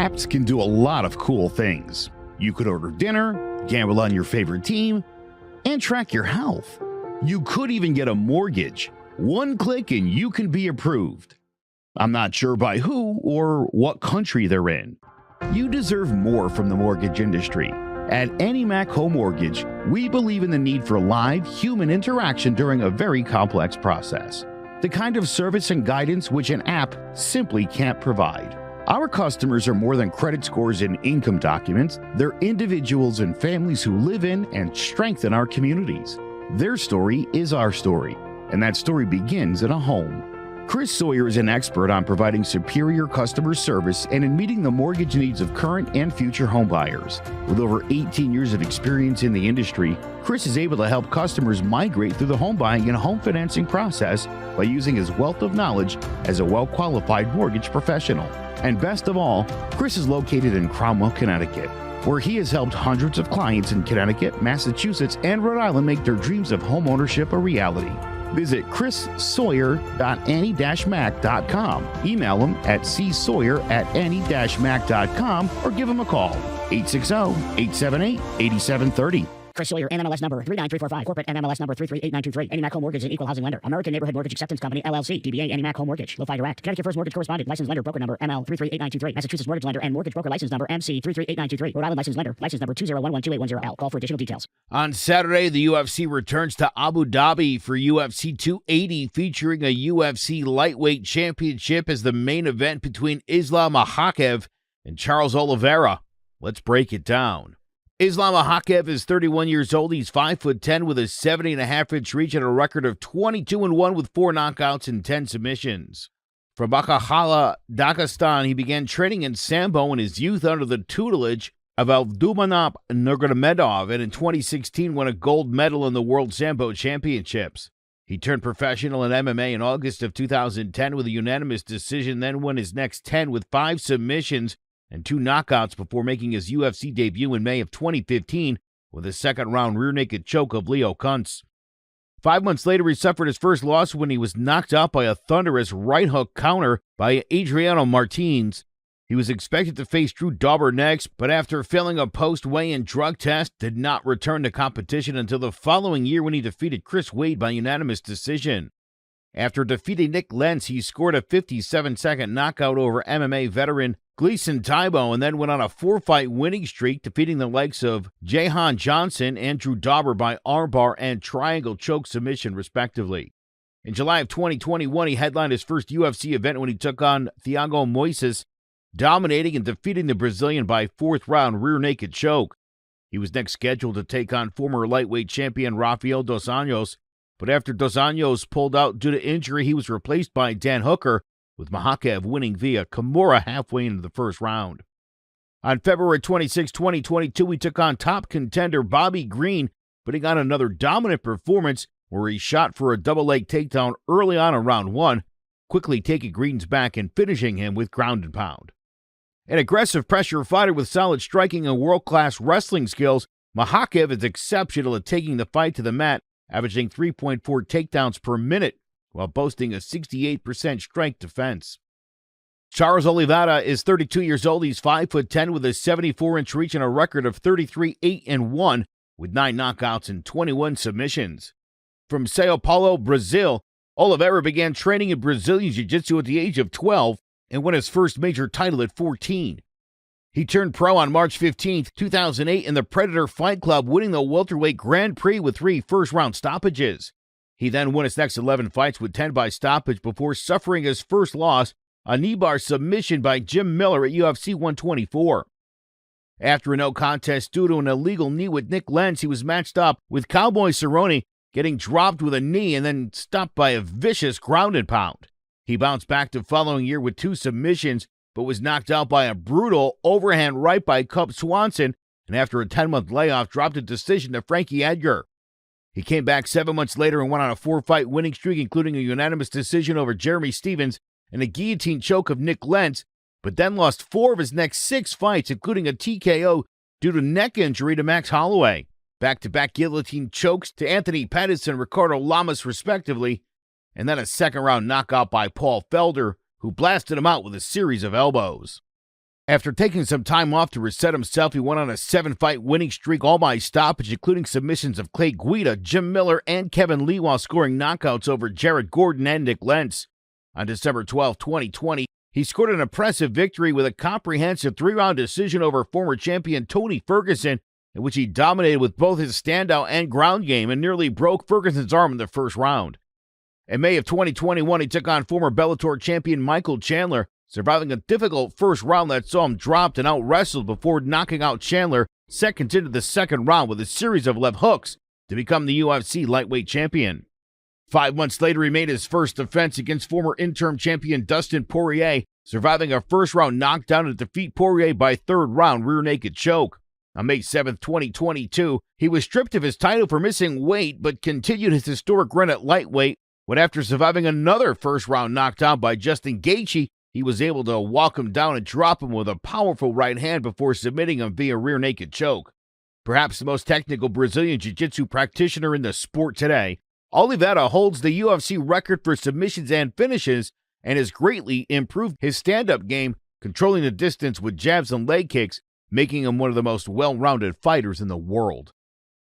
Apps can do a lot of cool things. You could order dinner, gamble on your favorite team, and track your health. You could even get a mortgage. One click and you can be approved. I'm not sure by who or what country they're in. You deserve more from the mortgage industry. At AnyMac Home Mortgage, we believe in the need for live human interaction during a very complex process. The kind of service and guidance which an app simply can't provide. Our customers are more than credit scores and income documents. They're individuals and families who live in and strengthen our communities. Their story is our story, and that story begins in a home. Chris Sawyer is an expert on providing superior customer service and in meeting the mortgage needs of current and future homebuyers. With over 18 years of experience in the industry, Chris is able to help customers migrate through the home buying and home financing process by using his wealth of knowledge as a well-qualified mortgage professional. And best of all, Chris is located in Cromwell, Connecticut, where he has helped hundreds of clients in Connecticut, Massachusetts, and Rhode Island make their dreams of homeownership a reality. Visit chrissawyer.any-mac.com. Email him at csawyer@any-mac.com or give him a call, 860-878-8730. Chris Sawyer, NMLS number 39345, corporate NMLS number 338923. AnyMac Home Mortgage is an equal housing lender. American Neighborhood Mortgage Acceptance Company, LLC. DBA AnyMac Home Mortgage. Lo-Fi Direct. Connecticut First Mortgage Correspondent. License Lender. Broker number ML 338923. Massachusetts Mortgage Lender and Mortgage Broker License number MC 338923. Rhode Island License Lender. License number 201128110L. Call for additional details. On Saturday, the UFC returns to Abu Dhabi for UFC 280, featuring a UFC Lightweight Championship as the main event between Islam Makhachev and Charles Oliveria. Let's break it down. Islam Makhachev is 31 years old. He's 5'10" with a 70.5-inch reach and a record of 22-1 with 4 knockouts and 10 submissions. From Makhachev, Dagestan, he began training in Sambo in his youth under the tutelage of Abdulmanap Nurmagomedov, and in 2016 won a gold medal in the World Sambo Championships. He turned professional in MMA in August of 2010 with a unanimous decision, then won his next 10 with 5 submissions and 2 knockouts before making his UFC debut in May of 2015 with a second-round rear-naked choke of Leo Kuntz. 5 months later, he suffered his first loss when he was knocked out by a thunderous right-hook counter by Adriano Martins. He was expected to face Drew Dober next, but after failing a post-weigh-in drug test, did not return to competition until the following year when he defeated Chris Wade by unanimous decision. After defeating Nick Lentz, he scored a 57-second knockout over MMA veteran Gleason Taibo and then went on a 4-fight winning streak, defeating the likes of Jahan Johnson and Drew Dober by armbar and triangle choke submission, respectively. In July of 2021, he headlined his first UFC event when he took on Thiago Moises, dominating and defeating the Brazilian by 4th-round rear-naked choke. He was next scheduled to take on former lightweight champion Rafael Dos Anjos, but after Dos Anjos pulled out due to injury, he was replaced by Dan Hooker, with Makhachev winning via Kimura halfway into the first round. On February 26, 2022, he took on top contender Bobby Green, putting on another dominant performance where he shot for a double-leg takedown early on in round 1, quickly taking Green's back and finishing him with ground and pound. An aggressive pressure fighter with solid striking and world-class wrestling skills, Makhachev is exceptional at taking the fight to the mat, averaging 3.4 takedowns per minute, while boasting a 68% strength defense. Charles Oliveria is 32 years old. He's 5'10" with a 74-inch reach and a record of 33-8-1 with 9 knockouts and 21 submissions. From Sao Paulo, Brazil, Oliveira began training in Brazilian Jiu-Jitsu at the age of 12 and won his first major title at 14. He turned pro on March 15, 2008 in the Predator Fight Club, winning the welterweight Grand Prix with 3 first-round stoppages. He then won his next 11 fights with 10 by stoppage before suffering his first loss, a knee bar submission by Jim Miller at UFC 124. After a no contest due to an illegal knee with Nick Lentz, he was matched up with Cowboy Cerrone, getting dropped with a knee and then stopped by a vicious ground and pound. He bounced back the following year with 2 submissions, but was knocked out by a brutal overhand right by Cub Swanson, and after a 10-month layoff, dropped a decision to Frankie Edgar. He came back 7 months later and went on a 4-fight winning streak, including a unanimous decision over Jeremy Stevens and a guillotine choke of Nick Lentz, but then lost 4 of his next 6 fights, including a TKO due to neck injury to Max Holloway. Back-to-back guillotine chokes to Anthony Pettis and Ricardo Lamas, respectively, and then a second-round knockout by Paul Felder, who blasted him out with a series of elbows. After taking some time off to reset himself, he went on a 7-fight winning streak, all by stoppage, including submissions of Clay Guida, Jim Miller, and Kevin Lee, while scoring knockouts over Jared Gordon and Nick Lentz. On December 12, 2020, he scored an impressive victory with a comprehensive 3-round decision over former champion Tony Ferguson, in which he dominated with both his standout and ground game and nearly broke Ferguson's arm in the first round. In May of 2021, he took on former Bellator champion Michael Chandler, surviving a difficult first round that saw him dropped and out-wrestled before knocking out Chandler seconds into the second round with a series of left hooks to become the UFC Lightweight Champion. 5 months later, he made his first defense against former interim champion Dustin Poirier, surviving a first-round knockdown to defeat Poirier by third-round rear-naked choke. On May 7, 2022, he was stripped of his title for missing weight, but continued his historic run at lightweight when, after surviving another first-round knockdown by Justin Gaethje, he was able to walk him down and drop him with a powerful right hand before submitting him via rear-naked choke. Perhaps the most technical Brazilian jiu-jitsu practitioner in the sport today, Oliveira holds the UFC record for submissions and finishes and has greatly improved his stand-up game, controlling the distance with jabs and leg kicks, making him one of the most well-rounded fighters in the world.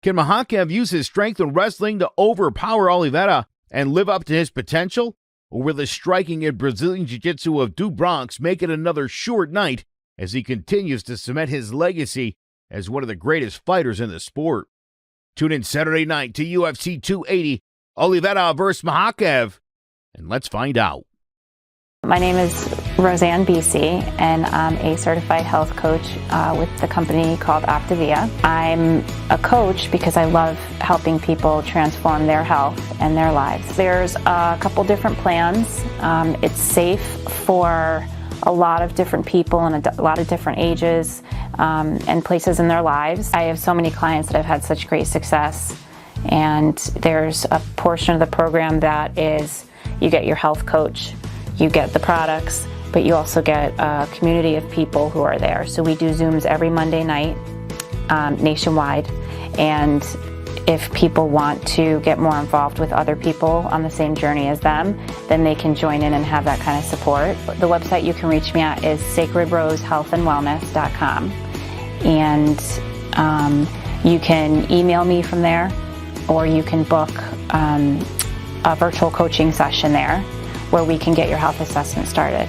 Can Makhachev use his strength in wrestling to overpower Oliveira and live up to his potential? Or will the striking in Brazilian Jiu-Jitsu of Du Bronx make it another short night as he continues to cement his legacy as one of the greatest fighters in the sport? Tune in Saturday night to UFC 280, Oliveira vs. Makhachev, and let's find out. My name is Roseanne BC, and I'm a certified health coach with the company called Optavia. I'm a coach because I love helping people transform their health and their lives. There's a couple different plans. It's safe for a lot of different people and a lot of different ages and places in their lives. I have so many clients that have had such great success, and there's a portion of the program that is you get your health coach, you get the products, but you also get a community of people who are there. So we do Zooms every Monday night nationwide, and if people want to get more involved with other people on the same journey as them, then they can join in and have that kind of support. The website you can reach me at is sacredrosehealthandwellness.com, and you can email me from there, or you can book a virtual coaching session there where we can get your health assessment started.